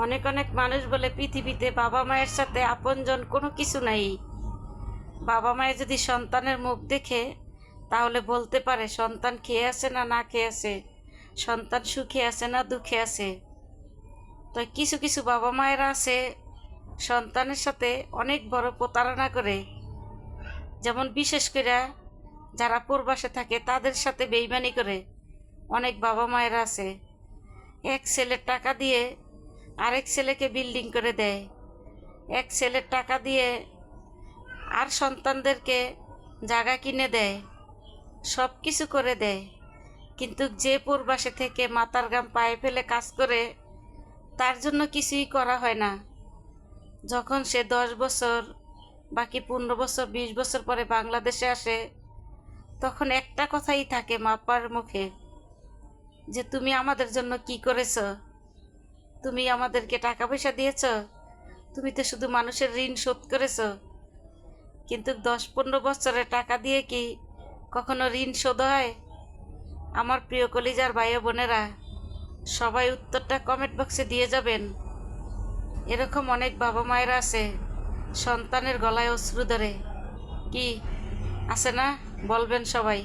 অনেক অনেক মানুষ বলে পৃথিবীতে বাবা মায়ের সাথে আপনজন কোনো কিছু নাই। বাবা মায়ের যদি সন্তানের মুখ দেখে তাহলে বলতে পারে সন্তান খেয়ে আছে না না খেয়ে আছে, সন্তান সুখে আছে না দুঃখে আছে। তো কিছু কিছু বাবা মায়েরা আছে সন্তানের সাথে অনেক বড় প্রতারণা করে। যেমন বিশেষ করে যারা প্রবাসে থাকে তাদের সাথে বেইমানি করে অনেক বাবা মায়েরা আছে। এক ছেলের টাকা দিয়ে আরেক ছেলেকে বিল্ডিং করে দেয়, এক ছেলের টাকা দিয়ে আর সন্তানদেরকে জায়গা কিনে দেয়, সব কিছু করে দেয়। কিন্তু যে প্রবাসে থেকে মাথার ঘাম পায়ে ফেলে কাজ করে তার জন্য কিছুই করা হয় না। যখন সে 10 বছর বাকি 15 বছর 20 বছর পরে বাংলাদেশে আসে তখন একটা কথাই থাকে মাপার মুখে, যে তুমি আমাদের জন্য কি করেছ? তুমি আমাদেরকে টাকা পয়সা দিয়েছ? তুমি তো শুধু মানুষের ঋণ শোধ করেছ। কিন্তু 10-15 বছরের টাকা দিয়ে কি কখনো ঋণ শোধ হয়? আমার প্রিয় কলিজার ভাই বোনেরা, সবাই উত্তরটা কমেন্ট বক্সে দিয়ে যাবেন। এরকম অনেক বাবা মায়েরা আছে সন্তানের গলায় অশ্রু ধরে, কি আছে না? বলবেন সবাই।